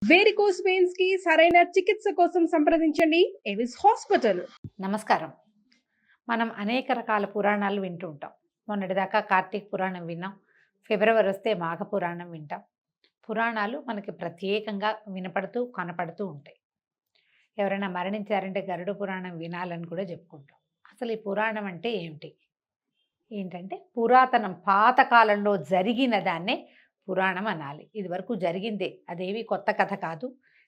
Varicose veins కి సరైన చికిత్స కోసం సంప్రదించండి ఎవిస్ హాస్పిటల్. నమస్కారం. మనం అనేక రకాల పురాణాలు వింటూ ఉంటాం. మొన్నటిదాకా కార్తీక పురాణం విన్నాం. ఫిబ్రవరి వస్తే మాఘ పురాణం వింటాం. పురాణాలు మనకి ప్రత్యేకంగా వినపడుతూ, కనపడుతూ ఉంటాయి. ఎవరైనా మరణించారంటే గరుడ పురాణం వినాలని కూడా చెప్పుకుంటాం. అసలు ఈ పురాణం అంటే ఏమిటి? ఏంటంటే పురాతనం పాతకాలంలో జరిగిన దాన్నే పురాణం అనాలి. ఇదివరకు జరిగిందే, అదేవి కొత్త కథ కాదు,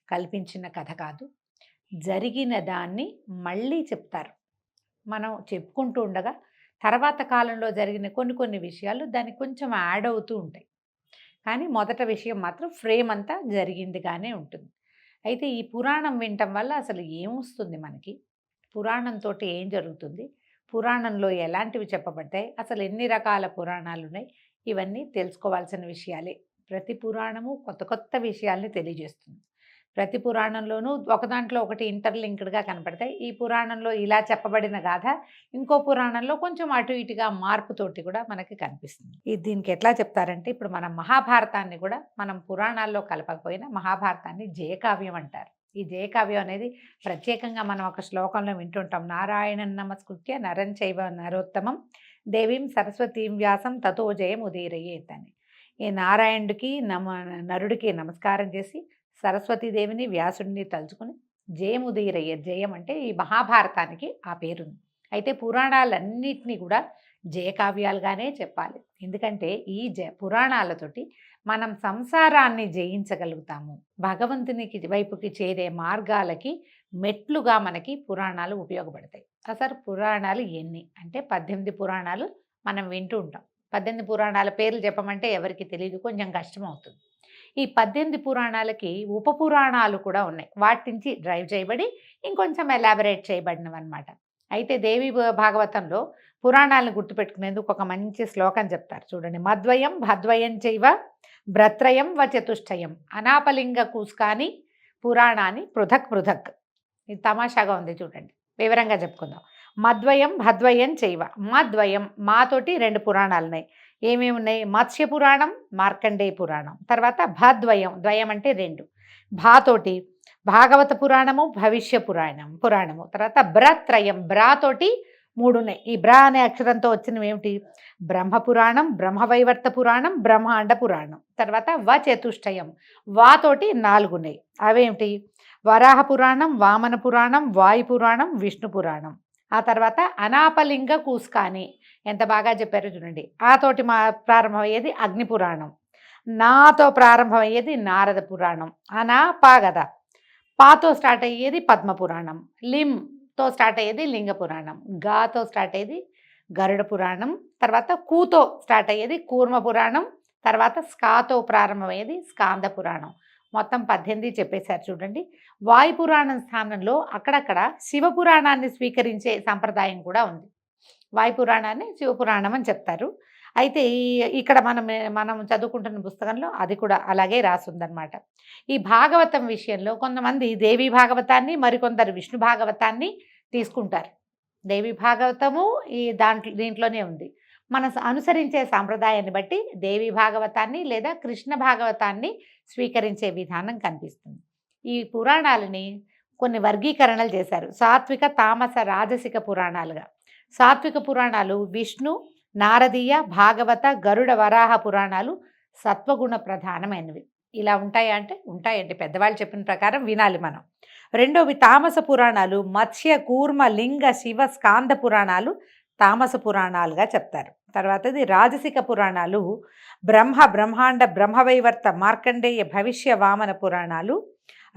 కల్పించిన కథ కాదు. జరిగిన దాన్ని మళ్ళీ చెప్తారు. మనం చెప్పుకుంటూ ఉండగా తర్వాత కాలంలో జరిగిన కొన్ని కొన్ని విషయాలు దానికి కొంచెం యాడ్ అవుతూ ఉంటాయి. కానీ మొదట విషయం మాత్రం ఫ్రేమ్ అంతా జరిగిందిగానే ఉంటుంది. అయితే ఈ పురాణం వినటం వల్ల అసలు ఏమొస్తుంది మనకి? పురాణంతో ఏం జరుగుతుంది? పురాణంలో ఎలాంటివి చెప్పబడతాయి? అసలు ఎన్ని రకాల పురాణాలు ఉన్నాయి? ఇవన్నీ తెలుసుకోవాల్సిన విషయాలే. ప్రతి పురాణము కొత్త కొత్త విషయాల్ని తెలియజేస్తుంది. ప్రతి పురాణంలోనూ ఒక దాంట్లో ఒకటి ఇంటర్లింక్డ్గా కనపడతాయి. ఈ పురాణంలో ఇలా చెప్పబడిన గాథ ఇంకో పురాణంలో కొంచెం అటు ఇటుగా మార్పుతోటి కూడా మనకి కనిపిస్తుంది. దీనికి ఎట్లా చెప్తారంటే, ఇప్పుడు మనం మహాభారతాన్ని కూడా మనం పురాణాల్లో కలపకపోయినా మహాభారతాన్ని జయకావ్యం అంటారు. ఈ జయకావ్యం అనేది ప్రత్యేకంగా మనం ఒక శ్లోకంలో వింటుంటాం. నారాయణం నమస్కృత్య నరం చైవ నరోత్తమం దేవీం సరస్వతీం వ్యాసం తతో జయం ఉదీరయేత్ అని. ఈ నారాయణుడికి నరుడికి నమస్కారం చేసి సరస్వతీదేవిని వ్యాసుడిని తలుచుకుని జయముదీరయ్య, జయం అంటే ఈ మహాభారతానికి ఆ పేరుంది. అయితే పురాణాలన్నిటినీ కూడా జయకావ్యాలుగానే చెప్పాలి. ఎందుకంటే ఈ పురాణాలతోటి మనం సంసారాన్ని జయించగలుగుతాము. భగవంతునికి వైపుకి చేరే మార్గాలకి మెట్లుగా మనకి పురాణాలు ఉపయోగపడతాయి. అసలు పురాణాలు ఎన్ని అంటే 18 పురాణాలు మనం వింటూ ఉంటాం. 18 పురాణాల పేర్లు చెప్పమంటే ఎవరికి తెలియదు, కొంచెం కష్టం అవుతుంది. ఈ 18 పురాణాలకి ఉపపురాణాలు కూడా ఉన్నాయి. వాటి నుంచి డ్రైవ్ చేయబడి ఇంకొంచెం ఎలాబరేట్ చేయబడినవి అనమాట. అయితే దేవి భాగవతంలో పురాణాలను గుర్తుపెట్టుకునేందుకు ఒక మంచి శ్లోకం చెప్తారు చూడండి. మద్వయం భద్వయం చైవ భ్రత్రయం వ చతుష్టయం అనాపలింగ కూస్కాని పురాణాన్ని పృథక్ పృథక్. ఇది తమాషాగా ఉంది చూడండి, వివరంగా చెప్పుకుందాం. మద్వయం భద్వయం చైవ, మద్వయం మాతోటి 2 పురాణాలు ఉన్నాయి. ఏమేమి ఉన్నాయి? మత్స్య పురాణం, మార్కండేయ పురాణం. తర్వాత భద్వయం, ద్వయం అంటే 2, భాతోటి భాగవత పురాణము, భవిష్య పురాణము. తర్వాత బ్రత్రయం, బ్రాతోటి 3 ఉన్నాయి. ఈ బ్రా అనే అక్షరంతో వచ్చినవి ఏమిటి? బ్రహ్మపురాణం, బ్రహ్మవైవర్త పురాణం, బ్రహ్మాండ పురాణం. తర్వాత చతుష్టయం, వాతోటి 4 ఉన్నాయి. అవేమిటి? వరాహ పురాణం, వామన పురాణం, వాయు పురాణం, విష్ణు పురాణం. ఆ తర్వాత అనాపలింగ కూస్కాని, ఎంత బాగా చెప్పారో చూడండి. ఆతోటి ప్రారంభమయ్యేది అగ్ని పురాణం, నాతో ప్రారంభమయ్యేది నారద పురాణం, పా కదా, పాతో స్టార్ట్ అయ్యేది పద్మపురాణం, లింతో స్టార్ట్ అయ్యేది లింగ పురాణం, గాతో స్టార్ట్ అయ్యేది గరుడ పురాణం, తర్వాత కూతో స్టార్ట్ అయ్యేది కూర్మ పురాణం, తర్వాత స్కాతో ప్రారంభమయ్యేది స్కాంద పురాణం. మొత్తం 18 చెప్పేశారు చూడండి. వాయుపురాణం స్థానంలో అక్కడక్కడ శివపురాణాన్ని స్వీకరించే సంప్రదాయం కూడా ఉంది. వాయుపురాణాన్ని శివపురాణం అని చెప్తారు. అయితే ఇక్కడ మనం చదువుకుంటున్న పుస్తకంలో అది కూడా అలాగే రాసుందనమాట. ఈ భాగవతం విషయంలో కొంతమంది దేవీ భాగవతాన్ని, మరికొందరు విష్ణు భాగవతాన్ని తీసుకుంటారు. దేవీ భాగవతము దీంట్లోనే ఉంది. మనం అనుసరించే సాంప్రదాయాన్ని బట్టి దేవీ భాగవతాన్ని లేదా కృష్ణ భాగవతాన్ని స్వీకరించే విధానం కనిపిస్తుంది. ఈ పురాణాలని కొన్ని వర్గీకరణలు చేశారు. సాత్విక, తామస, రాజసిక పురాణాలుగా. సాత్విక పురాణాలు విష్ణు, నారదీయ, భాగవత, గరుడ, వరాహ పురాణాలు సత్వగుణ ప్రధానమైనవి. ఇలా ఉంటాయా అంటే ఉంటాయండి, పెద్దవాళ్ళు చెప్పిన ప్రకారం వినాలి మనం. రెండోవి తామస పురాణాలు మత్స్య, కూర్మ, లింగ, శివ, స్కాంద పురాణాలు తామస పురాణాలుగా చెప్తారు. తర్వాతది రాజసిక పురాణాలు బ్రహ్మాండ, బ్రహ్మవైవర్త, మార్కండేయ, భవిష్య, వామన పురాణాలు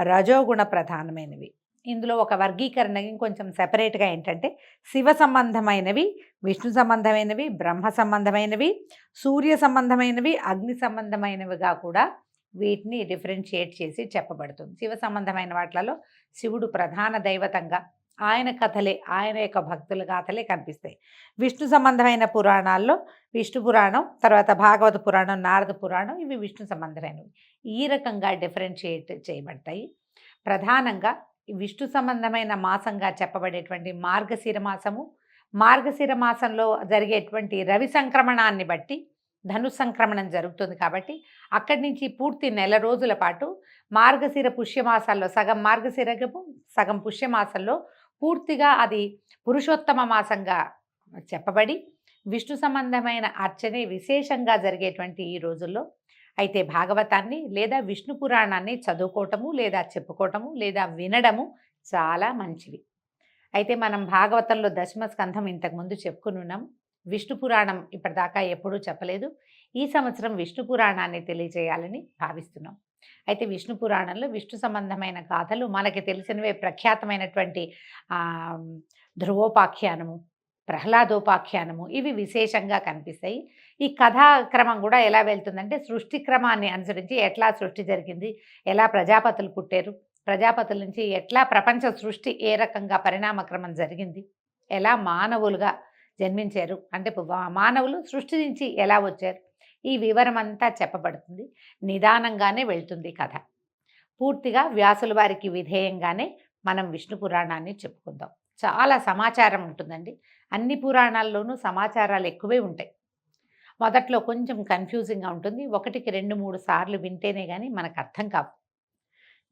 రజోగుణ ప్రధానమైనవి. ఇందులో ఒక వర్గీకరణ ఇంకొంచెం సెపరేట్గా ఏంటంటే శివ సంబంధమైనవి, విష్ణు సంబంధమైనవి, బ్రహ్మ సంబంధమైనవి, సూర్య సంబంధమైనవి, అగ్ని సంబంధమైనవిగా కూడా వీటిని డిఫరెన్షియేట్ చేసి చెప్పబడుతుంది. శివ సంబంధమైన వాటిలలో శివుడు ప్రధాన దైవతంగా, ఆయన కథలే, ఆయన యొక్క భక్తుల గాథలే కనిపిస్తాయి. విష్ణు సంబంధమైన పురాణాల్లో విష్ణు పురాణం, తర్వాత భాగవత పురాణం, నారద పురాణం, ఇవి విష్ణు సంబంధమైనవి. ఈ రకంగా డిఫరెన్షియేట్ చేయబడతాయి. ప్రధానంగా విష్ణు సంబంధమైన మాసంగా చెప్పబడేటువంటి మార్గశిర మాసము, మార్గశిర మాసంలో జరిగేటువంటి రవి సంక్రమణాన్ని బట్టి ధను సంక్రమణం జరుగుతుంది కాబట్టి అక్కడి నుంచి పూర్తి నెల రోజుల పాటు మార్గశిర పుష్యమాసాల్లో సగం మార్గశిరము సగం పుష్యమాసంలో పూర్తిగా అది పురుషోత్తమ మాసంగా చెప్పబడి విష్ణు సంబంధమైన అర్చనే విశేషంగా జరిగేటువంటి ఈ రోజుల్లో అయితే భాగవతాన్ని లేదా విష్ణు పురాణాన్ని చదువుకోవటము లేదా చెప్పుకోవటము లేదా వినడము చాలా మంచివి. అయితే మనం భాగవతంలో దశమ స్కంధం ఇంతకుముందు చెప్పుకుని ఉన్నాం. విష్ణు పురాణం ఇప్పటిదాకా ఎప్పుడూ చెప్పలేదు. ఈ సంవత్సరం విష్ణు పురాణాన్ని తెలియజేయాలని భావిస్తున్నాం. అయితే విష్ణు పురాణంలో విష్ణు సంబంధమైన గాథలు మనకి తెలిసినవే ప్రఖ్యాతమైనటువంటి ధ్రువోపాఖ్యానము, ప్రహ్లాదోపాఖ్యానము ఇవి విశేషంగా కనిపిస్తాయి. ఈ కథాక్రమం కూడా ఎలా వెళ్తుందంటే సృష్టి క్రమాన్ని అనుసరించి ఎట్లా సృష్టి జరిగింది, ఎలా ప్రజాపతులు పుట్టారు, ప్రజాపతుల నుంచి ఎట్లా ప్రపంచ సృష్టి ఏ రకంగా పరిణామక్రమం జరిగింది, ఎలా మానవులుగా జన్మించారు అంటే మానవులు సృష్టి నుంచి ఎలా వచ్చారు, ఈ వివరం అంతా చెప్పబడుతుంది. నిదానంగానే వెళ్తుంది కథ. పూర్తిగా వ్యాసుల వారికి విధేయంగానే మనం విష్ణు పురాణాన్ని చెప్పుకుందాం. చాలా సమాచారం ఉంటుందండి. అన్ని పురాణాల్లోనూ సమాచారాలు ఎక్కువే ఉంటాయి. మొదట్లో కొంచెం కన్ఫ్యూజింగ్గా ఉంటుంది. 1కి 2-3 సార్లు వింటేనే కానీ మనకు అర్థం కావు.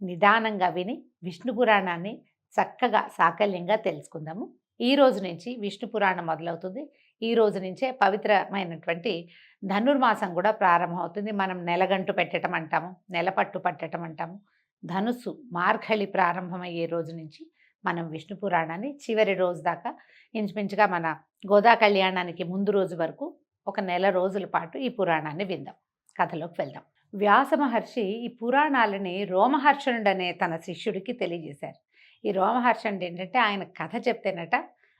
నిదానంగా విని విష్ణు పురాణాన్ని చక్కగా సాకల్యంగా తెలుసుకుందాము. ఈ రోజు నుంచి విష్ణు పురాణం మొదలవుతుంది. ఈ రోజు నుంచే పవిత్రమైనటువంటి ధనుర్మాసం కూడా ప్రారంభమవుతుంది. మనం నెలగంటు పెట్టడం అంటాము, నెలపట్టు పట్టడం అంటాము. ధనుస్సు మార్గళి ప్రారంభమయ్యే రోజు నుంచి మనం విష్ణు పురాణాన్ని చివరి రోజు దాకా ఇంచుమించుగా మన గోదా కళ్యాణానికి ముందు రోజు వరకు ఒక నెల రోజుల పాటు ఈ పురాణాన్ని విందాం. కథలోకి వెళ్దాం. వ్యాస మహర్షి ఈ పురాణాలని రోమహర్షణుడు అనే తన శిష్యుడికి తెలియజేశారు. ఈ రోమహర్షణుడు ఏంటంటే ఆయన కథ చెప్తేనట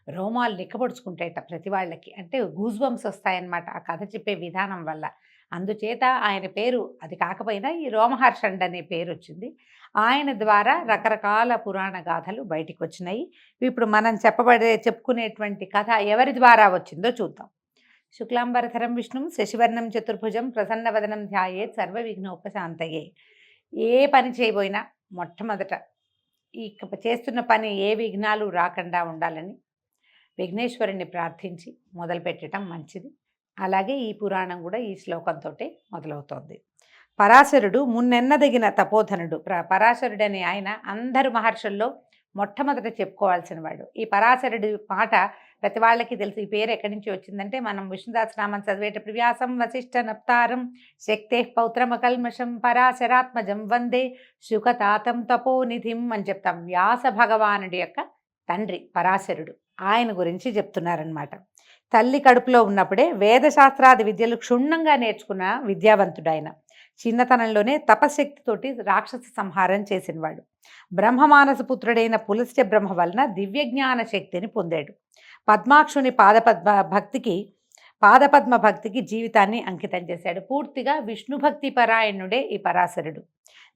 రోమాలు నిక్కబొడుచుకుంటాయట ప్రతి వాళ్ళకి, అంటే గూస్ బంప్స్ వస్తాయన్నమాట ఆ కథ చెప్పే విధానం వల్ల. అందుచేత ఆయన పేరు అది కాకపోయినా ఈ రోమహర్షణుడు అనే పేరు వచ్చింది. ఆయన ద్వారా రకరకాల పురాణ గాథలు బయటికి వచ్చినాయి. ఇప్పుడు మనం చెప్పుకునేటువంటి కథ ఎవరి ద్వారా వచ్చిందో చూద్దాం. శుక్లాంబరధరం విష్ణుం శశివర్ణం చతుర్భుజం ప్రసన్నవదనం ధ్యాయేత్ సర్వ విఘ్నోపశాంతయే. ఏ పని చేయబోయినా మొట్టమొదట ఈ చేస్తున్న పని ఏ విఘ్నాలు రాకుండా ఉండాలని విఘ్నేశ్వరుని ప్రార్థించి మొదలుపెట్టడం మంచిది. అలాగే ఈ పురాణం కూడా ఈ శ్లోకంతో మొదలవుతోంది. పరాశరుడు మున్నెన్నదగిన తపోధనుడు. పరాశరుడు అనే ఆయన అందరు మహర్షుల్లో మొట్టమొదట చెప్పుకోవాల్సిన వాడు. ఈ పరాశరుడి మాట ప్రతి వాళ్ళకి తెలుసు. ఈ పేరు ఎక్కడి నుంచి వచ్చిందంటే మనం విష్ణుదాసనామం చదివేటప్పుడు వ్యాసం వశిష్ఠ నప్తారం శక్తే పౌత్రమకల్మషం పరాశరాత్మజం వందే శుకతాతం తపోనిధిం అని చెప్తాం. వ్యాస భగవానుడి యొక్క తండ్రి పరాశరుడు. ఆయన గురించి చెప్తున్నారనమాట. తల్లి కడుపులో ఉన్నప్పుడే వేదశాస్త్రాది విద్యలు క్షుణ్ణంగా నేర్చుకున్న విద్యావంతుడు ఆయన. చిన్నతనంలోనే తపశక్తితోటి రాక్షస సంహారం చేసినవాడు. బ్రహ్మమానసపుత్రుడైన పులస్త్య బ్రహ్మ వలన దివ్యజ్ఞాన శక్తిని పొందాడు. పద్మాక్షుని పాదపద్మ భక్తికి జీవితాన్ని అంకితం చేశాడు. పూర్తిగా విష్ణు భక్తి పరాయణుడే ఈ పరాశరుడు.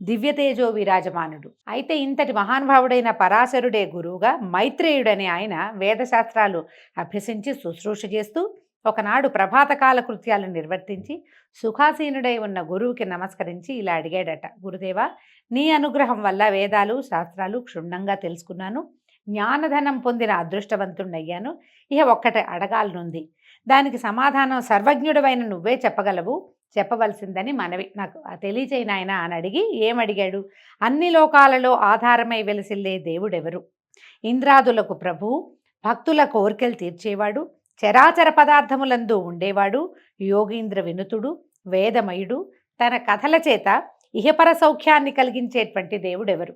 దివ్యతేజో విరాజమానుడు. అయితే ఇంతటి మహానుభావుడైన పరాశరుడే గురువుగా మైత్రేయుడనే ఆయన వేదశాస్త్రాలు అభ్యసించి శుశ్రూష చేస్తూ ఒకనాడు ప్రభాతకాల కృత్యాలు నిర్వర్తించి సుఖాసీనుడై ఉన్న గురువుకి నమస్కరించి ఇలా అడిగాడట. గురుదేవా, నీ అనుగ్రహం వల్ల వేదాలు శాస్త్రాలు క్షుణ్ణంగా తెలుసుకున్నాను, జ్ఞానధనం పొందిన అదృష్టవంతుణ్ణయ్యాను. ఇక ఒక్కటే అడగాలనుంది. దానికి సమాధానం సర్వజ్ఞుడవైన నువ్వే చెప్పవలసిందని మనవి, నాకు తెలియచేయి నాయనా అని అడిగి ఏమడిగాడు? అన్ని లోకాలలో ఆధారమై వెలసిల్లే దేవుడెవరు? ఇంద్రాదులకు ప్రభువు, భక్తుల కోరికలు తీర్చేవాడు, చరాచర పదార్థములందు ఉండేవాడు, యోగీంద్ర వినుతుడు, వేదమయుడు, తన కథల చేత ఇహపర సౌఖ్యాన్ని కలిగించేటువంటి దేవుడెవరు?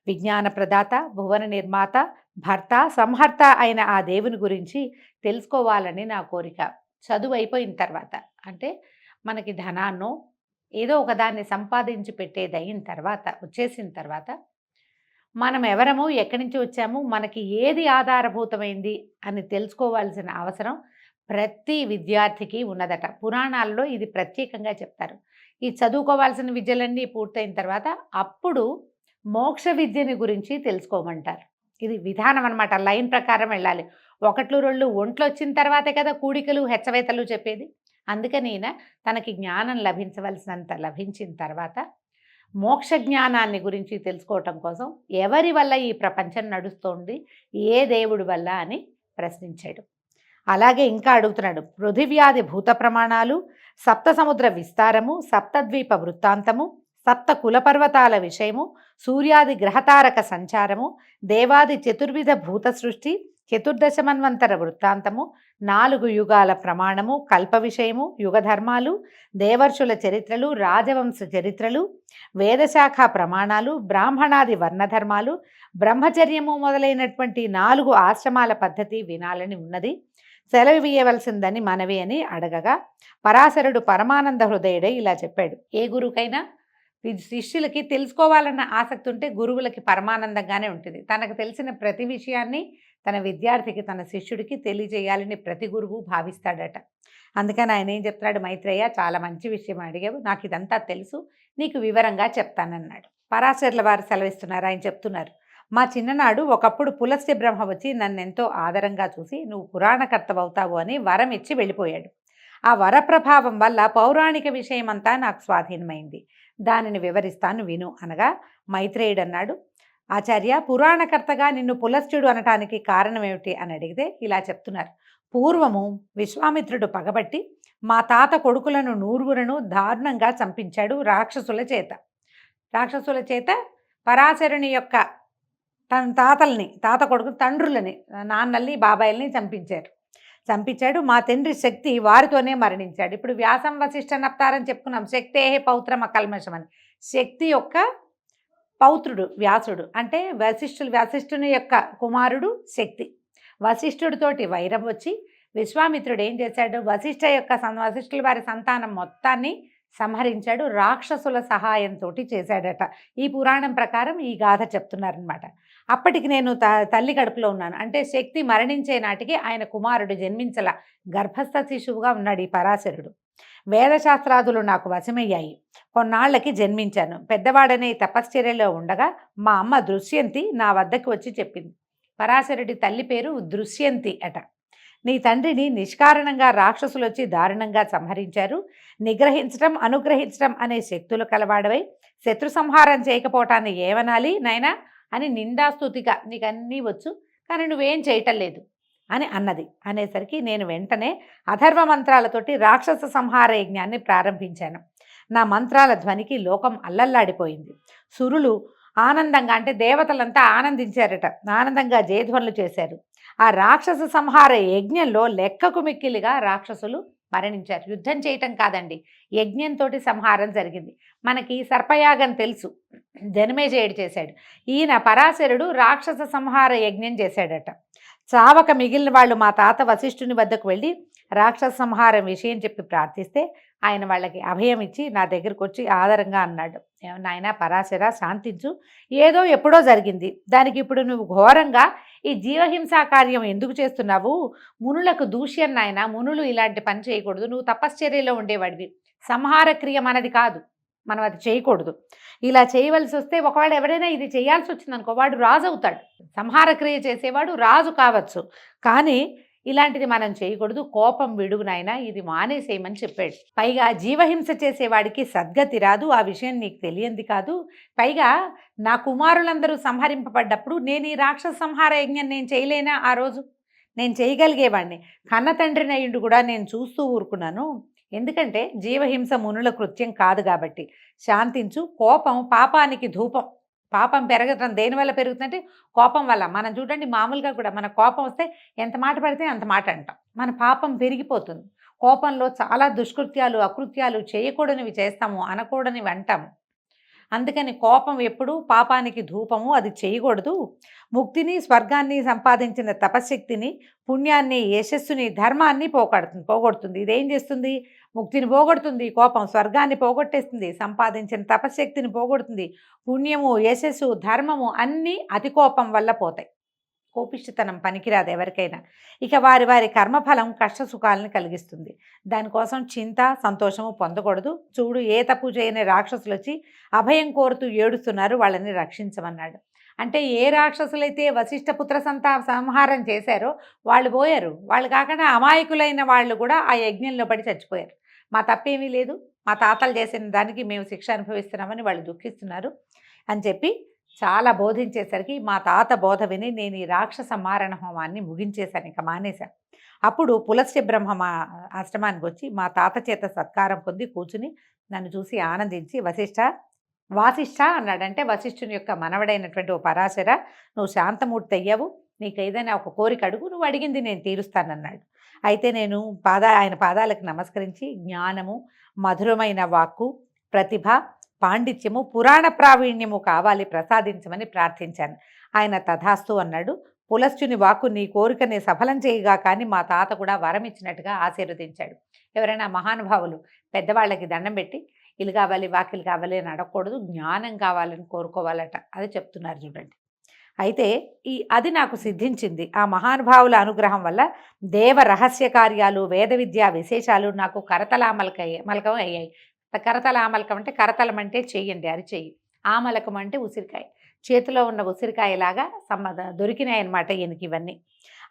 విజ్ఞాన ప్రదాత, భువన నిర్మాత, భర్త, సంహర్త అయిన ఆ దేవుని గురించి తెలుసుకోవాలని నా కోరిక. చదువు అయిపోయిన తర్వాత, అంటే మనకి ధనాన్నో ఏదో ఒకదాన్ని సంపాదించి పెట్టేది అయిన తర్వాత, వచ్చేసిన తర్వాత మనం ఎవరము, ఎక్కడి నుంచి వచ్చాము, మనకి ఏది ఆధారభూతమైంది అని తెలుసుకోవాల్సిన అవసరం ప్రతి విద్యార్థికి ఉన్నదట. పురాణాల్లో ఇది ప్రత్యేకంగా చెప్తారు. ఈ చదువుకోవాల్సిన విద్యలన్నీ పూర్తయిన తర్వాత అప్పుడు మోక్ష విద్యని గురించి తెలుసుకోమంటారు. ఇది విధానం అనమాట. లైన్ ప్రకారం వెళ్ళాలి. 1-2 ఒంట్లో వచ్చిన తర్వాతే కదా కూడికలు హెచ్చవేతలు చెప్పేది. అందుకని తనకి జ్ఞానం లభించవలసినంత లభించిన తర్వాత మోక్ష జ్ఞానాన్ని గురించి తెలుసుకోవటం కోసం ఎవరి వల్ల ఈ ప్రపంచం నడుస్తోంది, ఏ దేవుడి వల్ల అని ప్రశ్నించాడు. అలాగే ఇంకా అడుగుతున్నాడు, పృథివ్యాది భూత ప్రమాణాలు, సప్త సముద్ర విస్తారము, సప్తద్వీప వృత్తాంతము, సప్త కులపర్వతాల విషయము, సూర్యాది గ్రహతారక సంచారము, దేవాది చతుర్విధ భూత సృష్టి, చతుర్దశమన్వంతర వృత్తాంతము, 4 యుగాల ప్రమాణము, కల్ప విషయము, యుగధర్మాలు, దేవర్షుల చరిత్రలు, రాజవంశ చరిత్రలు, వేదశాఖ ప్రమాణాలు, బ్రాహ్మణాది వర్ణధర్మాలు, బ్రహ్మచర్యము మొదలైనటువంటి 4 ఆశ్రమాల పద్ధతి వినాలని ఉన్నది, సెలవియవలసిందని మనవి అని అడగగా పరాశరుడు పరమానంద హృదయుడై ఇలా చెప్పాడు. ఏ గురువుకైనా శిష్యులకి తెలుసుకోవాలన్న ఆసక్తి ఉంటే గురువులకి పరమానందంగానే ఉంటుంది. తనకు తెలిసిన ప్రతి విషయాన్ని తన విద్యార్థికి, తన శిష్యుడికి తెలియజేయాలని ప్రతి గురువు భావిస్తాడట. అందుకని ఆయన ఏం చెప్తున్నాడు, మైత్రేయ చాలా మంచి విషయం అడిగావు, నాకు ఇదంతా తెలుసు, నీకు వివరంగా చెప్తానన్నాడు. పరాశరుల వారు సెలవిస్తున్నారు. ఆయన చెప్తున్నారు, మా చిన్ననాడు ఒకప్పుడు పులస్త్య బ్రహ్మ వచ్చి నన్నెంతో ఆదరంగా చూసి నువ్వు పురాణకర్తవవుతావు అని వరం ఇచ్చి వెళ్ళిపోయాడు. ఆ వరప్రభావం వల్ల పౌరాణిక విషయమంతా నాకు స్వాధీనమైంది. దానిని వివరిస్తాను విను అనగా మైత్రేయుడు అన్నాడు, ఆచార్య, పురాణకర్తగా నిన్ను పులస్త్యుడు అనటానికి కారణం ఏమిటి అని అడిగితే ఇలా చెప్తున్నారు. పూర్వము విశ్వామిత్రుడు పగబట్టి మా తాత కొడుకులను 100 దారుణంగా చంపించాడు రాక్షసుల చేత. పరాశరుని యొక్క తన తాత కొడుకు తండ్రులని, నాన్నల్ని, బాబాయిల్ని చంపించాడు. మా తండ్రి శక్తి వారితోనే మరణించాడు. ఇప్పుడు వ్యాసం వశిష్ఠ నప్తారని చెప్పుకున్నాం. శక్తే పౌత్రం అకల్మషం అని. శక్తి యొక్క పౌత్రుడు వ్యాసుడు, అంటే వశిష్ఠుని యొక్క కుమారుడు శక్తి. వశిష్ఠుడితోటి వైరం వచ్చి విశ్వామిత్రుడు ఏం చేశాడు, వశిష్ఠుల వారి సంతానం మొత్తాన్ని సంహరించాడు, రాక్షసుల సహాయంతో చేశాడట. ఈ పురాణం ప్రకారం ఈ గాథ చెప్తున్నారనమాట. అప్పటికి నేను తల్లి కడుపులో ఉన్నాను, అంటే శక్తి మరణించే నాటికి ఆయన కుమారుడు జన్మించల, గర్భస్థ శిశువుగా ఉన్నాడు ఈ పరాశరుడు. వేదశాస్త్రాదులు నాకు వశమయ్యాయి. కొన్నాళ్లకి జన్మించాను. పెద్దవాడనే తపశ్చర్యలో ఉండగా మా అమ్మ దృశ్యంతి నా వద్దకు వచ్చి చెప్పింది. పరాశరుడి తల్లి పేరు దృశ్యంతి అట. నీ తండ్రిని నిష్కారణంగా రాక్షసులు వచ్చి దారుణంగా సంహరించారు. నిగ్రహించడం, అనుగ్రహించడం అనే శక్తులు కలవాడవై శత్రు సంహారం చేయకపోవటాన్ని ఏమనాలి నాయనా అని నిందాస్తుతిగా, నీకు అన్నీ వచ్చు కానీ నువ్వేం చేయటం లేదు అని అన్నది. అనేసరికి నేను వెంటనే అథర్వ మంత్రాలతోటి రాక్షస సంహార యజ్ఞాన్ని ప్రారంభించాను. నా మంత్రాల ధ్వనికి లోకం అల్లల్లాడిపోయింది. సురులు ఆనందంగా, అంటే దేవతలంతా ఆనందించారట, ఆనందంగా జయధ్వనులు చేశారు. ఆ రాక్షస సంహార యజ్ఞంలో లెక్కకు మిక్కిలిగా రాక్షసులు మరణించారు. యుద్ధం చేయటం కాదండి, యజ్ఞంతో సంహారం జరిగింది. మనకి సర్పయాగం తెలుసు, జనమేజయుడు చేశాడు. ఈయన పరాశరుడు రాక్షస సంహార యజ్ఞం చేశాడట. చావక మిగిలిన వాళ్ళు మా తాత వశిష్ఠుని వద్దకు వెళ్ళి రాక్షస సంహారం విషయం చెప్పి ప్రార్థిస్తే ఆయన వాళ్ళకి అభయం ఇచ్చి నా దగ్గరకు వచ్చి ఆదరంగా అన్నాడు, నాయనా పరాశర శాంతించు, ఏదో ఎప్పుడో జరిగింది, దానికి ఇప్పుడు నువ్వు ఘోరంగా ఈ జీవహింసా కార్యం ఎందుకు చేస్తున్నావు? మునులకు దూష్యం నాయన, మునులు ఇలాంటి పని చేయకూడదు, నువ్వు తపశ్చర్యలో ఉండేవాడివి, సంహార క్రియ మనది కాదు, మనం అది చేయకూడదు. ఇలా చేయవలసి వస్తే ఒకవేళ ఎవరైనా ఇది చేయాల్సి వచ్చిందనుకో వాడు రాజు అవుతాడు. సంహార క్రియ చేసేవాడు రాజు కావచ్చు, కానీ ఇలాంటిది మనం చేయకూడదు, కోపం విడుగు నాయనా, ఇది మానేసేయమని చెప్పాడు. పైగా జీవహింస చేసేవాడికి సద్గతి రాదు, ఆ విషయం నీకు తెలియంది కాదు. పైగా నా కుమారులందరూ సంహరింపబడ్డప్పుడు నేను ఈ రాక్షస సంహార యజ్ఞం నేను చేయలేనా? ఆ రోజు నేను చేయగలిగేవాడిని. కన్న తండ్రిని అయ్యుండి కూడా నేను చూస్తూ ఊరుకున్నాను. ఎందుకంటే జీవహింస మునుల కృత్యం కాదు కాబట్టి. శాంతించు, కోపం పాపానికి ధూపం. పాపం పెరగటం దేనివల్ల పెరుగుతుందంటే కోపం వల్ల. మనం చూడండి, మామూలుగా కూడా మన కోపం వస్తే ఎంత మాట పడితే అంత మాట అంటాం, మన పాపం పెరిగిపోతుంది. కోపంలో చాలా దుష్కృత్యాలు, అకృత్యాలు చేయకూడనివి చేస్తాము, అనకూడనివి అంటాము. అందుకని కోపం ఎప్పుడూ పాపానికి ధూపము, అది చేయకూడదు. ముక్తిని, స్వర్గాన్ని సంపాదించిన తపశక్తిని, పుణ్యాన్ని, యశస్సుని, ధర్మాన్ని పోగొడుతుంది. ఇదేం చేస్తుంది? ముక్తిని పోగొడుతుంది కోపం, స్వర్గాన్ని పోగొట్టేస్తుంది, సంపాదించిన తపశక్తిని పోగొడుతుంది. పుణ్యము, యశస్సు, ధర్మము అన్నీ అతి కోపం వల్ల పోతాయి. కోపిష్టితనం పనికిరాదు ఎవరికైనా. ఇక వారి వారి కర్మఫలం కష్టసుఖాలను కలిగిస్తుంది. దానికోసం చింత, సంతోషము పొందకూడదు. చూడు, ఏ తప్పు చేయని రాక్షసులు వచ్చి అభయం కోరుతూ ఏడుస్తున్నారు, వాళ్ళని రక్షించమన్నాడు. అంటే ఏ రాక్షసులైతే వశిష్ఠపుత్ర సంహారం చేశారో వాళ్ళు పోయారు. వాళ్ళు కాకుండా అమాయకులైన వాళ్ళు కూడా ఆ యజ్ఞంలో పడి చచ్చిపోయారు. మా తప్పేమీ లేదు, మా తాతలు చేసిన దానికి మేము శిక్ష అనుభవిస్తున్నామని వాళ్ళు దుఃఖిస్తున్నారు అని చెప్పి చాలా బోధించేసరికి మా తాత బోధ విని నేను ఈ రాక్షస మారణ హోమాన్ని ముగించేశాను, ఇక మానేశాను. అప్పుడు పులస్త్య బ్రహ్మ మా ఆశ్రమానికి వచ్చి మా తాత చేత సత్కారం పొంది కూర్చుని నన్ను చూసి ఆనందించి వాసిష్ఠ అన్నాడంటే వశిష్ఠుని యొక్క మనవడైనటువంటి ఓ పరాశర, నువ్వు శాంతమూర్తి అయ్యావు, నీకు ఏదైనా ఒక కోరిక అడుగు, నువ్వు అడిగింది నేను తీరుస్తానన్నాడు. అయితే నేను ఆయన పాదాలకు నమస్కరించి జ్ఞానము, మధురమైన వాక్కు, ప్రతిభ, పాండిత్యము, పురాణ ప్రావీణ్యము కావాలి, ప్రసాదించమని ప్రార్థించాను. ఆయన తథాస్తు అన్నాడు. పులస్త్యుని వాక్కు నీ కోరికని సఫలం చేయగా కానీ మా తాత కూడా వరం ఇచ్చినట్టుగా ఆశీర్వదించాడు. ఎవరైనా మహానుభావులు పెద్దవాళ్ళకి దండం పెట్టి ఇల్లు కావాలి వాకిలు కావాలి అని అడగకూడదు, జ్ఞానం కావాలని కోరుకోవాలట. అది చెప్తున్నారు చూడండి. అయితే అది నాకు సిద్ధించింది. ఆ మహానుభావుల అనుగ్రహం వల్ల దేవ రహస్య కార్యాలు, వేద విద్యా విశేషాలు నాకు మలకం అయ్యాయి. కరతలామలకం అంటే కరతలం అంటే చెయ్యండి, అరిచెయ్యి. ఆమలకం అంటే ఉసిరికాయ, చేతిలో ఉన్న ఉసిరికాయలాగా దొరికినాయన్నమాట ఈయనకి ఇవన్నీ.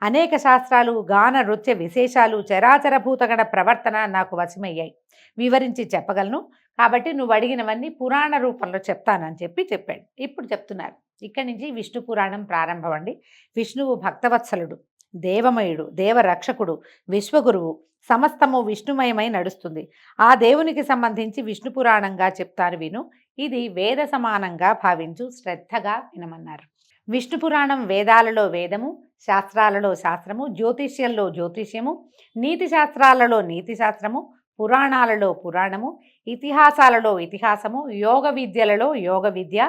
అనేక శాస్త్రాలు, గాన నృత్య విశేషాలు, చరాచర భూతగణ ప్రవర్తన నాకు వశమయ్యాయి, వివరించి చెప్పగలను. కాబట్టి నువ్వు అడిగినవన్నీ పురాణ రూపంలో చెప్తానని చెప్పాడు. ఇప్పుడు చెప్తున్నారు. ఇక్కడి నుంచి విష్ణు పురాణం ప్రారంభం అండి. విష్ణువు భక్తవత్సలుడు, దేవమయుడు, దేవరక్షకుడు, విశ్వగురువు, సమస్తము విష్ణుమయమై నడుస్తుంది. ఆ దేవునికి సంబంధించి విష్ణు పురాణంగా చెప్తాను విను. ఇది వేద సమానంగా భావించు, శ్రద్ధగా వినమన్నారు. విష్ణు పురాణం వేదాలలో వేదము, శాస్త్రాలలో శాస్త్రము, జ్యోతిష్యంలో జ్యోతిష్యము, నీతి శాస్త్రాలలో నీతి శాస్త్రము, పురాణాలలో పురాణము, ఇతిహాసాలలో ఇతిహాసము, యోగ విద్యలలో యోగ విద్య,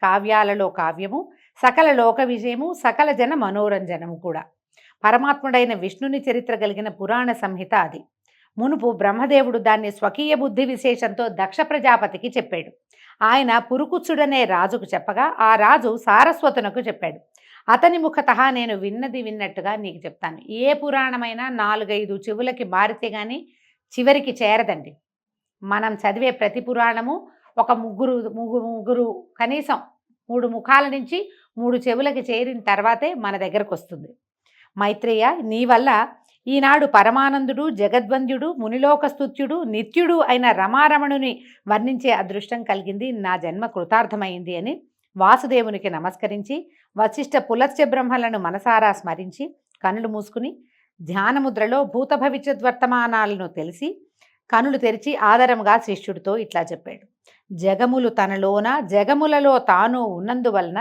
కావ్యాలలో కావ్యము, సకల లోక విజయము, సకల జన మనోరంజనము కూడా. పరమాత్ముడైన విష్ణుని చరిత్ర కలిగిన పురాణ సంహిత అది. మునుపు బ్రహ్మదేవుడు దాన్ని స్వకీయ బుద్ధి విశేషంతో దక్ష ప్రజాపతికి చెప్పాడు. ఆయన పురుకుచ్చుడనే రాజుకు చెప్పగా ఆ రాజు సారస్వతునకు చెప్పాడు. అతని ముఖతః నేను విన్నది విన్నట్టుగా నీకు చెప్తాను. ఏ పురాణమైనా 4-5 చెవులకి మారితే కానీ చివరికి చేరదండి. మనం చదివే ప్రతి పురాణము ఒక ముగ్గురు కనీసం 3 ముఖాల నుంచి 3 చెవులకి చేరిన తర్వాతే మన దగ్గరకు వస్తుంది. మైత్రేయ, నీ వల్ల ఈనాడు పరమానందుడు, జగద్వంద్యుడు, మునిలోకస్తుత్యుడు, నిత్యుడు అయిన రమారమణుని వర్ణించే అదృష్టం కలిగింది. నా జన్మ కృతార్థమైంది అని వాసుదేవునికి నమస్కరించి వశిష్ఠ పులస్త్య బ్రహ్మలను మనసారా స్మరించి కనులు మూసుకుని ధ్యానముద్రలో భూత భవిష్యత్ వర్తమానాలను తెలిసి కనులు తెరిచి ఆదరముగా శిష్యుడితో ఇట్లా చెప్పాడు. జగములు తనలోన జగములలో తాను ఉన్నందువలన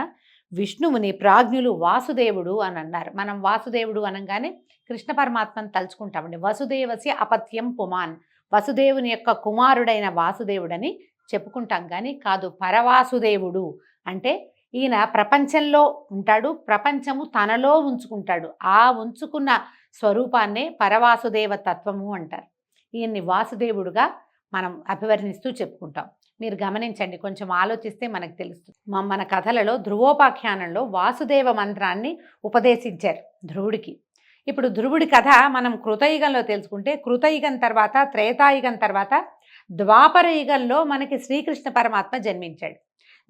విష్ణువుని ప్రాజ్ఞులు వాసుదేవుడు అని అన్నారు. మనం వాసుదేవుడు అనగానే కృష్ణ పరమాత్మను తలుచుకుంటామండి. వసుదేవస్య అపత్యం పుమాన్, వసుదేవుని యొక్క కుమారుడైన వాసుదేవుడని చెప్పుకుంటాం కానీ కాదు. పరవాసుదేవుడు అంటే ఈయన ప్రపంచంలో ఉంటాడు, ప్రపంచము తనలో ఉంచుకుంటాడు. ఆ ఉంచుకున్న స్వరూపాన్నే పరవాసుదేవ తత్వము అంటారు. ఈయన్ని వాసుదేవుడుగా మనం అభివర్ణిస్తూ చెప్పుకుంటాం. మీరు గమనించండి, కొంచెం ఆలోచిస్తే మనకు తెలుస్తుంది. మన కథలలో ధ్రువోపాఖ్యానంలో వాసుదేవ మంత్రాన్ని ఉపదేశించారు ధ్రువుడికి. ఇప్పుడు ధ్రువుడి కథ మనం కృతయుగంలో తెలుసుకుంటే, కృతయుగం తర్వాత త్రేతాయుగం తర్వాత ద్వాపర యుగంలో మనకి శ్రీకృష్ణ పరమాత్మ జన్మించాడు.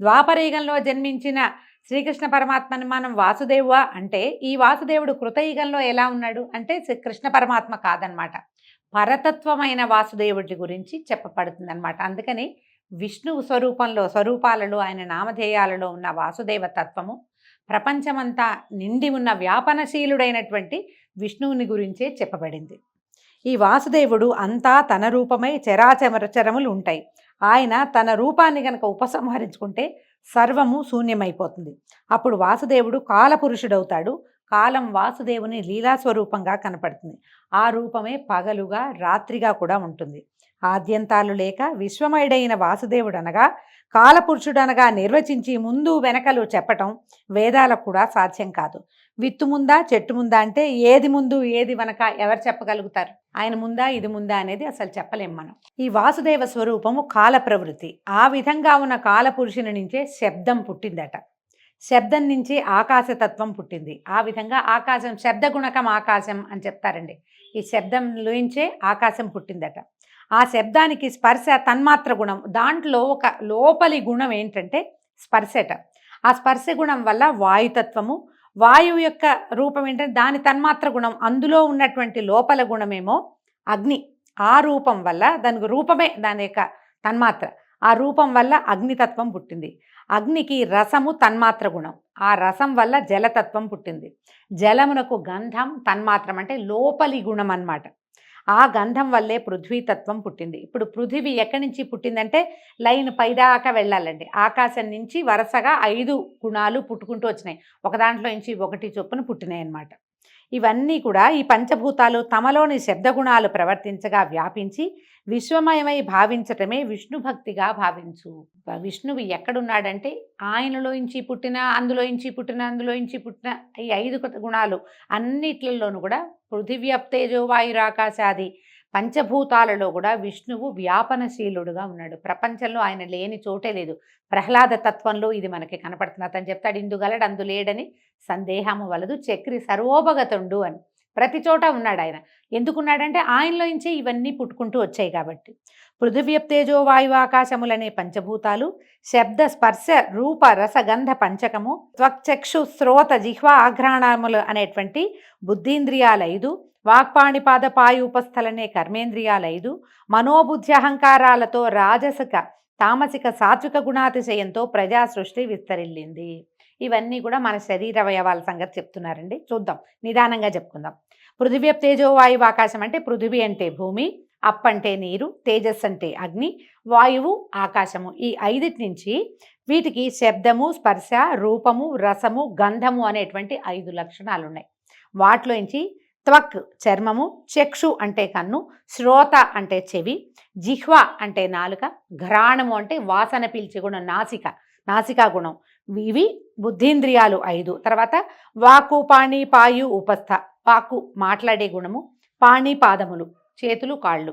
ద్వాపర యుగంలో జన్మించిన శ్రీకృష్ణ పరమాత్మని మనం వాసుదేవ అంటే, ఈ వాసుదేవుడు కృతయుగంలో ఎలా ఉన్నాడు అంటే కృష్ణ పరమాత్మ కాదనమాట, పరతత్వమైన వాసుదేవుడి గురించి చెప్పబడుతుంది అనమాట. అందుకని విష్ణువు స్వరూపాలలో ఆయన నామధేయాలలో ఉన్న వాసుదేవ తత్వము ప్రపంచమంతా నిండి ఉన్న వ్యాపనశీలుడైనటువంటి విష్ణువుని గురించే చెప్పబడింది. ఈ వాసుదేవుడు అంతా తన రూపమై చరాచరములు ఉంటాయి. ఆయన తన రూపాన్ని గనక ఉపసంహరించుకుంటే సర్వము శూన్యమైపోతుంది. అప్పుడు వాసుదేవుడు కాలపురుషుడవుతాడు. కాలం వాసుదేవుని లీలాస్వరూపంగా కనపడుతుంది. ఆ రూపమే పగలుగా రాత్రిగా కూడా ఉంటుంది. ఆద్యంతాలు లేక విశ్వమయుడైన వాసుదేవుడు అనగా కాలపురుషుడనగా నిర్వచించి ముందు వెనకలు చెప్పటం వేదాలకు కూడా సాధ్యం కాదు. విత్తు ముందా చెట్టు ముందా అంటే ఏది ముందు ఏది వెనక ఎవరు చెప్పగలుగుతారు? ఆయన ముందా ఇది ముందా అనేది అసలు చెప్పలేం మనం. ఈ వాసుదేవ స్వరూపము కాల ప్రవృత్తి. ఆ విధంగా ఉన్న కాలపురుషుని నుంచే శబ్దం పుట్టిందట. శబ్దం నుంచి ఆకాశతత్వం పుట్టింది. ఆ విధంగా ఆకాశం శబ్దగుణకం ఆకాశం అని చెప్తారండి. ఈ శబ్దం నుంచే ఆకాశం పుట్టిందట. ఆ శబ్దానికి స్పర్శ తన్మాత్ర గుణం. దాంట్లో ఒక లోపలి గుణం ఏంటంటే స్పర్శట. ఆ స్పర్శ గుణం వల్ల వాయుతత్వము, వాయువు యొక్క రూపం ఏంటంటే దాని తన్మాత్ర గుణం. అందులో ఉన్నటువంటి లోపల గుణమేమో అగ్ని. ఆ రూపం వల్ల దానికి రూపమే దాని యొక్క తన్మాత్ర. ఆ రూపం వల్ల అగ్నితత్వం పుట్టింది. అగ్నికి రసము తన్మాత్ర గుణం, ఆ రసం వల్ల జలతత్వం పుట్టింది. జలమునకు గంధం తన్మాత్రం అంటే లోపలి గుణం అన్నమాట. ఆ గంధం వల్లే పృథ్వీతత్వం పుట్టింది. ఇప్పుడు పృథివీ ఎక్కడి నుంచి పుట్టిందంటే లైన్ పైదాకా వెళ్ళాలండి. ఆకాశం నుంచి వరుసగా 5 గుణాలు పుట్టుకుంటూ వచ్చినాయి. ఒక దాంట్లో నుంచి ఒకటి చొప్పున పుట్టినాయి అన్నమాట. ఇవన్నీ కూడా ఈ పంచభూతాలు తమలోని శబ్దగుణాలు ప్రవర్తించగా వ్యాపించి విశ్వమయమై భావించటమే విష్ణు భక్తిగా భావించు. విష్ణువు ఎక్కడున్నాడంటే ఆయనలోంచి పుట్టిన, అందులోంచి పుట్టిన, అందులోంచి పుట్టిన ఈ 5 గుణాలు అన్నిట్లలోనూ కూడా పృథివ్యప్తేజో వాయురాకాశాది పంచభూతాలలో కూడా విష్ణువు వ్యాపనశీలుడుగా ఉన్నాడు. ప్రపంచంలో ఆయన లేని చోటే లేదు. ప్రహ్లాద తత్వంలో ఇది మనకి కనపడుతుంది. అతను చెప్తాడు, ఇందుగలడు అందు లేడని సందేహము వలదు చక్రి సర్వోపగతుండు అని. ప్రతి చోట ఉన్నాడు ఆయన. ఎందుకున్నాడంటే ఆయనలోంచే ఇవన్నీ పుట్టుకుంటూ వచ్చాయి కాబట్టి. పృథివ్యప్తేజో వాయు ఆకాశములనే పంచభూతాలు, శబ్ద స్పర్శ రూప రసగంధ పంచకము, త్వక్చక్షు శ్రోత జిహ్వ ఆఘ్రాణములు అనేటువంటి బుద్ధీంద్రియాలు 5, వాక్పాణిపాద పాయు ఉపస్థలనే కర్మేంద్రియాలు 5, మనోబుద్ధి అహంకారాలతో రాజసిక తామసిక సాత్విక గుణాతిశయంతో ప్రజా సృష్టి విస్తరిల్లింది. ఇవన్నీ కూడా మన శరీర అవయవాల సంగతి చెప్తున్నారండి. చూద్దాం, నిదానంగా చెప్పుకుందాం. పృథివ్యప్తేజో వాయువు ఆకాశం అంటే పృథివీ అంటే భూమి, అప్ అంటే నీరు, తేజస్ అంటే అగ్ని, వాయువు ఆకాశము. ఈ 5 నుంచి వీటికి శబ్దము, స్పర్శ, రూపము, రసము, గంధము అనేటువంటి 5 లక్షణాలు ఉన్నాయి. వాటిలోంచి త్వక్ చర్మము, చక్షు అంటే కన్ను, శ్రోత అంటే చెవి, జిహ్వ అంటే నాలుక, ఘ్రాణము అంటే వాసన పీల్చే గుణం నాసికా గుణం. ఇవి బుద్ధీంద్రియాలు 5. తర్వాత వాకు పాణి పాయు ఉపస్థ, వాకు మాట్లాడే గుణము, పాణి పాదములు చేతులు కాళ్ళు,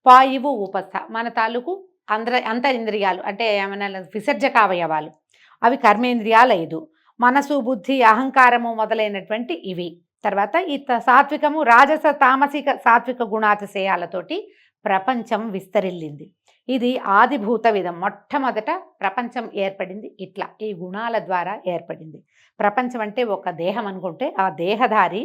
పాయువు ఉపస్థ మన తాలూకు అంతరింద్రియాలు అంటే ఏమైనా విసర్జక అవయవాలు, అవి కర్మేంద్రియాలు 5. మనసు బుద్ధి అహంకారము మొదలైనటువంటి ఇవి. తర్వాత ఈ సాత్వికము రాజస తామసిక సాత్విక గుణాతిశయాలతోటి ప్రపంచం విస్తరిల్లింది. ఇది ఆదిభూత విధం. మొట్టమొదట ప్రపంచం ఏర్పడింది ఇట్లా, ఈ గుణాల ద్వారా ఏర్పడింది. ప్రపంచం అంటే ఒక దేహం అనుకుంటే ఆ దేహధారి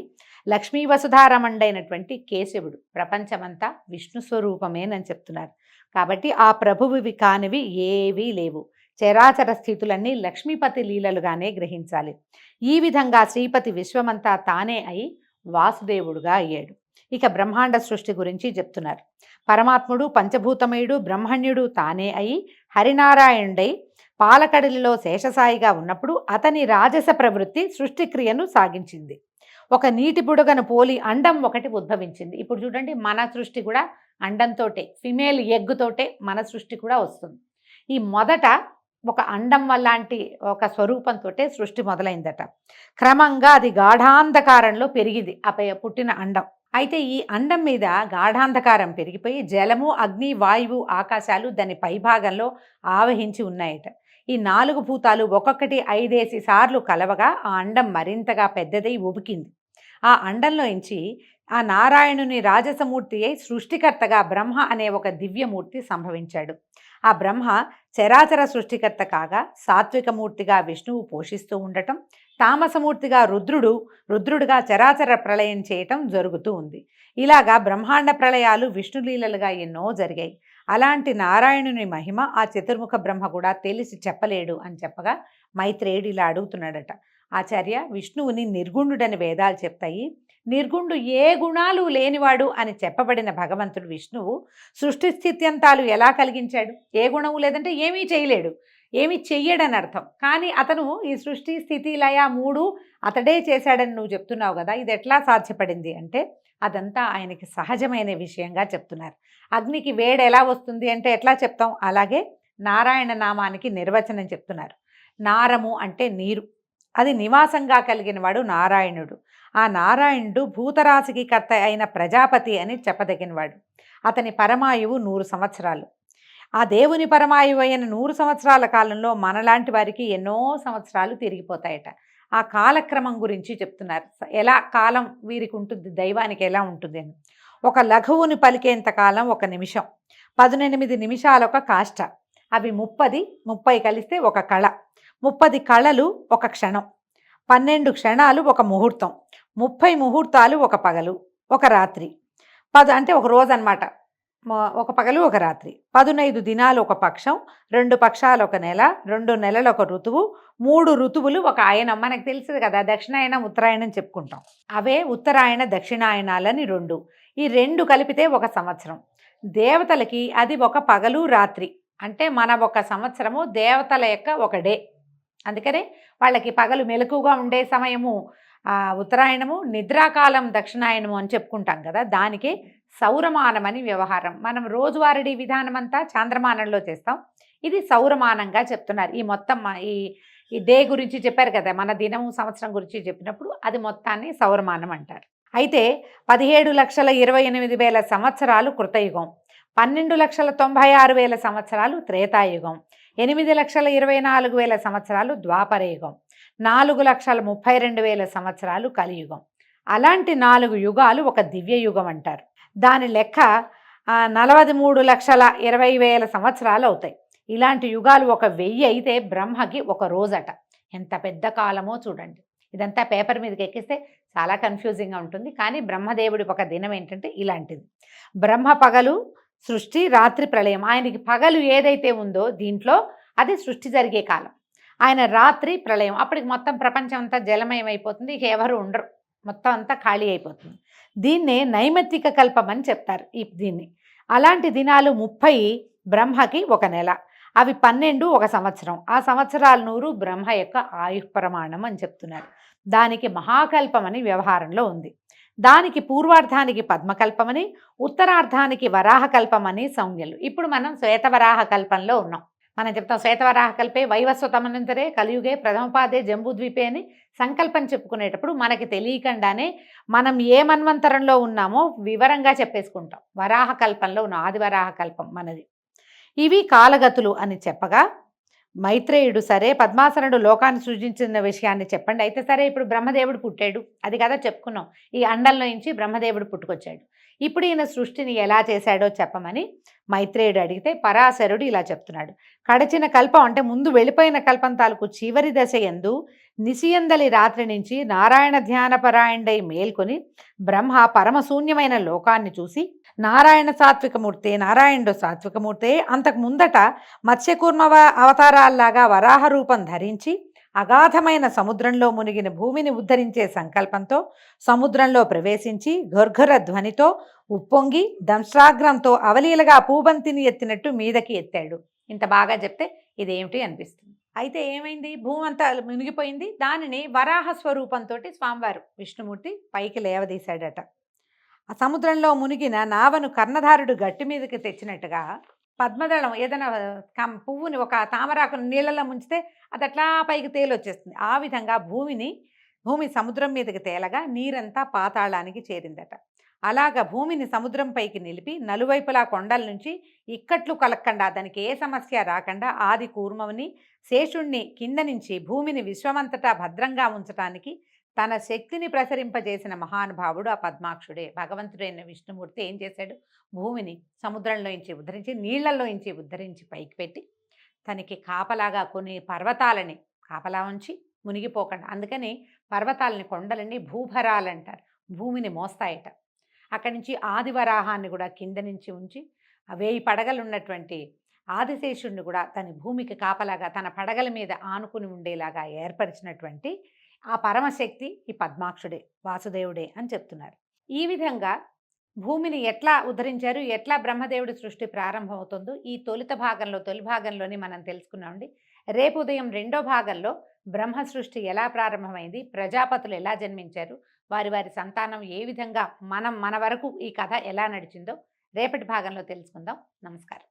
లక్ష్మీ వసుధారమండైనటువంటి కేశవుడు. ప్రపంచమంతా విష్ణు స్వరూపమేనని చెప్తున్నారు. కాబట్టి ఆ ప్రభువువి కానివి ఏవీ లేవు. చరాచర స్థితులన్నీ లక్ష్మీపతి లీలలుగానే గ్రహించాలి. ఈ విధంగా శ్రీపతి విశ్వమంతా తానే అయి వాసుదేవుడుగా అయ్యాడు. ఇక బ్రహ్మాండ సృష్టి గురించి చెప్తున్నారు. పరమాత్ముడు పంచభూతమయుడు బ్రహ్మణ్యుడు తానే అయి హరినారాయణుడై పాలకడలిలో శేషసాయిగా ఉన్నప్పుడు అతని రాజస ప్రవృత్తి సృష్టిక్రియను సాగించింది. ఒక నీటి బుడగను పోలి అండం ఒకటి ఉద్భవించింది. ఇప్పుడు చూడండి, మన సృష్టి కూడా అండంతోటే, ఫిమేల్ ఎగ్గుతోటే మన సృష్టి కూడా వస్తుంది. ఈ మొదట ఒక అండం వల్లాంటి ఒక స్వరూపంతో సృష్టి మొదలైందట. క్రమంగా అది గాఢాంధకారంలో పెరిగింది ఆ పుట్టిన అండం. అయితే ఈ అండం మీద గాఢాంధకారం పెరిగిపోయి జలము, అగ్ని, వాయువు, ఆకాశాలు దాని పైభాగంలో ఆవహించి ఉన్నాయట. ఈ 4 భూతాలు ఒక్కొక్కటి 5 సార్లు కలవగా ఆ అండం మరింతగా పెద్దదై ఉబికింది. ఆ అండంలోంచి ఆ నారాయణుని రాజసమూర్తి అయి సృష్టికర్తగా బ్రహ్మ అనే ఒక దివ్యమూర్తి సంభవించాడు. ఆ బ్రహ్మ చరాచర సృష్టికర్త కాగా సాత్వికమూర్తిగా విష్ణువు పోషిస్తూ ఉండటం, తామసమూర్తిగా రుద్రుడుగా చరాచర ప్రళయం చేయటం జరుగుతూ ఉంది. ఇలాగా బ్రహ్మాండ ప్రళయాలు విష్ణులీలలుగా ఎన్నో జరిగాయి. అలాంటి నారాయణుని మహిమ ఆ చతుర్ముఖ బ్రహ్మ కూడా తెలిసి చెప్పలేడు అని చెప్పగా మైత్రేయుడు ఇలా అడుగుతున్నాడట, ఆచార్య, విష్ణువుని నిర్గుణుడని వేదాలు చెప్తాయి. నిర్గుణుడు ఏ గుణాలు లేనివాడు అని చెప్పబడిన భగవంతుడు విష్ణువు సృష్టి స్థిత్యంతాలు ఎలా కలిగించాడు? ఏ గుణము లేదంటే ఏమీ చేయలేడు, ఏమీ చెయ్యడని అర్థం. కానీ అతను ఈ సృష్టి స్థితి లయ 3 అతడే చేశాడని నువ్వు చెప్తున్నావు కదా, ఇది ఎట్లా సాధ్యపడింది అంటే అదంతా ఆయనకి సహజమైన విషయంగా చెప్తున్నారు. అగ్నికి వేడి ఎలా వస్తుంది అంటే ఎట్లా చెప్తాం, అలాగే నారాయణ నామానికి నిర్వచనం చెప్తున్నారు. నారము అంటే నీరు, అది నివాసంగా కలిగిన వాడు నారాయణుడు. ఆ నారాయణుడు భూతరాశికి కర్త అయిన ప్రజాపతి అని చెప్పదగినవాడు. అతని పరమాయువు 100 సంవత్సరాలు. ఆ దేవుని పరమాయువు అయిన 100 సంవత్సరాల కాలంలో మనలాంటి వారికి ఎన్నో సంవత్సరాలు తిరిగిపోతాయట. ఆ కాలక్రమం గురించి చెప్తున్నారు. ఎలా కాలం వీరికి ఉంటుంది, దైవానికి ఎలా ఉంటుంది అని. ఒక లఘువుని పలికేంత కాలం 1 నిమిషం, 18 నిమిషాలు ఒక కాష్ట, అవి 30 కలిస్తే ఒక కళ, 30 కళలు ఒక క్షణం, 12 క్షణాలు ఒక ముహూర్తం, 30 ముహూర్తాలు ఒక పగలు ఒక రాత్రి, 10 అంటే ఒక రోజు అన్నమాట. ఒక పగలు ఒక రాత్రి, 15 దినాలు ఒక పక్షం, 2 పక్షాలు ఒక నెల, 2 నెలలు ఒక ఋతువు, 3 ఋతువులు ఒక ఆయనం. మనకు తెలుసు కదా, దక్షిణాయనం ఉత్తరాయణం చెప్పుకుంటాం. అవే ఉత్తరాయణ దక్షిణాయనాలని 2. ఈ 2 కలిపితే ఒక సంవత్సరం. దేవతలకి అది ఒక పగలు రాత్రి. అంటే మన ఒక సంవత్సరము దేవతల యొక్క ఒక డే. అందుకనే వాళ్ళకి పగలు మెలకుగా ఉండే సమయము ఉత్తరాయణము, నిద్రాకాలం దక్షిణాయనము అని చెప్పుకుంటాం కదా. దానికి సౌరమానం అని వ్యవహారం. మనం రోజువారీ విధానం అంతా చాంద్రమానంలో చేస్తాం. ఇది సౌరమానంగా చెప్తున్నారు. ఈ మొత్తం ఈ డే గురించి చెప్పారు కదా, మన దినము సంవత్సరం గురించి చెప్పినప్పుడు అది మొత్తాన్ని సౌరమానం అంటారు. అయితే 17,28,000 సంవత్సరాలు కృతయుగం, 12,96,000 సంవత్సరాలు త్రేతాయుగం, 8,24,000 సంవత్సరాలు ద్వాపరయుగం, 4,32,000 సంవత్సరాలు కలియుగం. అలాంటి 4 యుగాలు ఒక దివ్యయుగం అంటారు. దాని లెక్క 43,20,000 సంవత్సరాలు అవుతాయి. ఇలాంటి యుగాలు 1,000 అయితే బ్రహ్మకి ఒక రోజట. ఎంత పెద్ద కాలమో చూడండి. ఇదంతా పేపర్ మీదకి ఎక్కిస్తే చాలా కన్ఫ్యూజింగ్గా ఉంటుంది. కానీ బ్రహ్మదేవుడి ఒక దినం ఏంటంటే ఇలాంటిది. బ్రహ్మ పగలు సృష్టి, రాత్రి ప్రళయం. ఆయనకి పగలు ఏదైతే ఉందో దీంట్లో అది సృష్టి జరిగే కాలం. ఆయన రాత్రి ప్రళయం. అప్పటికి మొత్తం ప్రపంచం అంతా జలమయం అయిపోతుంది. ఇక ఎవరు ఉండరు, మొత్తం అంతా ఖాళీ అయిపోతుంది. దీన్నే నైమిత్తిక కల్పం అని చెప్తారు. దీన్ని అలాంటి దినాలు 30 బ్రహ్మకి ఒక నెల, అవి 12 ఒక సంవత్సరం. ఆ సంవత్సరాల 100 బ్రహ్మ యొక్క ఆయుః ప్రమాణం అని చెప్తున్నారు. దానికి మహాకల్పమని వ్యవహారంలో ఉంది. దానికి పూర్వార్ధానికి పద్మకల్పమని, ఉత్తరార్ధానికి వరాహకల్పమని సంజ్ఞలు. ఇప్పుడు మనం శ్వేతవరాహ కల్పంలో ఉన్నాం. మనం చెప్తాం శ్వేతవరాహ కల్పే వైవస్వతమనంతరే కలియుగే ప్రథమపాదే జంబూద్వీపే అని సంకల్పం చెప్పుకునేటప్పుడు మనకి తెలియకుండానే మనం ఏ మన్వంతరంలో ఉన్నామో వివరంగా చెప్పేసుకుంటాం. వరాహ కల్పంలో ఉన్న ఆదివరాహ కల్పం మనది. ఇవి కాలగతులు అని చెప్పగా మైత్రేయుడు, సరే పద్మాసనుడు లోకాన్ని సృజించిన విషయాన్ని చెప్పండి. అయితే సరే, ఇప్పుడు బ్రహ్మదేవుడు పుట్టాడు, అది కదా చెప్పుకున్నాం. ఈ అండంలో నుంచి బ్రహ్మదేవుడు పుట్టుకొచ్చాడు. ఇప్పుడు ఈయన సృష్టిని ఎలా చేశాడో చెప్పమని మైత్రేయుడు అడిగితే పరాశరుడు ఇలా చెప్తున్నాడు. కడచిన కల్పం అంటే ముందు వెళ్ళిపోయిన కల్పం తాలూకు చివరి దశ యందు నిశియందలి రాత్రి నుంచి నారాయణ ధ్యానపరాయణుడై మేల్కొని బ్రహ్మ పరమశూన్యమైన లోకాన్ని చూసి నారాయణ సాత్వికమూర్తే, నారాయణుడు సాత్వికమూర్తే, అంతకు ముందట మత్స్యకూర్మ అవతారాల్లాగా వరాహ రూపం ధరించి అగాధమైన సముద్రంలో మునిగిన భూమిని ఉద్ధరించే సంకల్పంతో సముద్రంలో ప్రవేశించి ఘర్ఘర ధ్వనితో ఉప్పొంగి దంశ్రాగ్రంతో అవలీలగా పూబంతిని ఎత్తినట్టు మీదకి ఎత్తాడు. ఇంత బాగా చెప్తే ఇదేమిటి అనిపిస్తుంది. అయితే ఏమైంది, భూమి అంతా మునిగిపోయింది. దానిని వరాహ స్వరూపంతో స్వామివారు విష్ణుమూర్తి పైకి లేవదీశాడట. ఆ సముద్రంలో మునిగిన నావను కర్ణధారుడు గట్టి మీదకి తెచ్చినట్టుగా పద్మదళం ఏదైనా పువ్వుని, ఒక తామరాకును నీళ్ళలో ముంచితే అది అట్లా పైకి తేలొచ్చేస్తుంది. ఆ విధంగా భూమి సముద్రం మీదకి తేలగా నీరంతా పాతాళానికి చేరిందట. అలాగా భూమిని సముద్రం పైకి నిలిపి నలువైపులా కొండల నుంచి ఇక్కట్లు కలక్కండా, దానికి ఏ సమస్య రాకుండా ఆది కూర్మని శేషుణ్ణి కింద నుంచి భూమిని విశ్వమంతటా భద్రంగా ఉంచటానికి తన శక్తిని ప్రసరింపజేసిన మహానుభావుడు ఆ పద్మాక్షుడే. భగవంతుడైన విష్ణుమూర్తి ఏం చేశాడు, భూమిని సముద్రంలోంచి ఉద్ధరించి, నీళ్లలోంచి ఉద్ధరించి పైకి పెట్టి తనకి కాపలాగా కొన్ని పర్వతాలని కాపలా ఉంచి మునిగిపోకుండా, అందుకని పర్వతాలని, కొండలని భూభరాలంటారు, భూమిని మోస్తాయట. అక్కడి నుంచి ఆదివరాహాన్ని కూడా కింద నుంచి ఉంచి 1000 పడగలు ఉన్నటువంటి ఆదిశేషుణ్ణి కూడా తన భూమికి కాపలాగా తన పడగల మీద ఆనుకుని ఉండేలాగా ఏర్పరిచినటువంటి ఆ పరమశక్తి ఈ పద్మాక్షుడే, వాసుదేవుడే అని చెప్తున్నారు. ఈ విధంగా భూమిని ఎట్లా ఉద్ధరించారు, ఎట్లా బ్రహ్మదేవుడి సృష్టి ప్రారంభమవుతుందో ఈ తొలి భాగంలోని మనం తెలుసుకున్నామండి. రేపు ఉదయం 2వ భాగంలో బ్రహ్మ సృష్టి ఎలా ప్రారంభమైంది, ప్రజాపతులు ఎలా జన్మించారు, వారి సంతానం ఏ విధంగా మన వరకు ఈ కథ ఎలా నడిచిందో రేపటి భాగంలో తెలుసుకుందాం. నమస్కారం.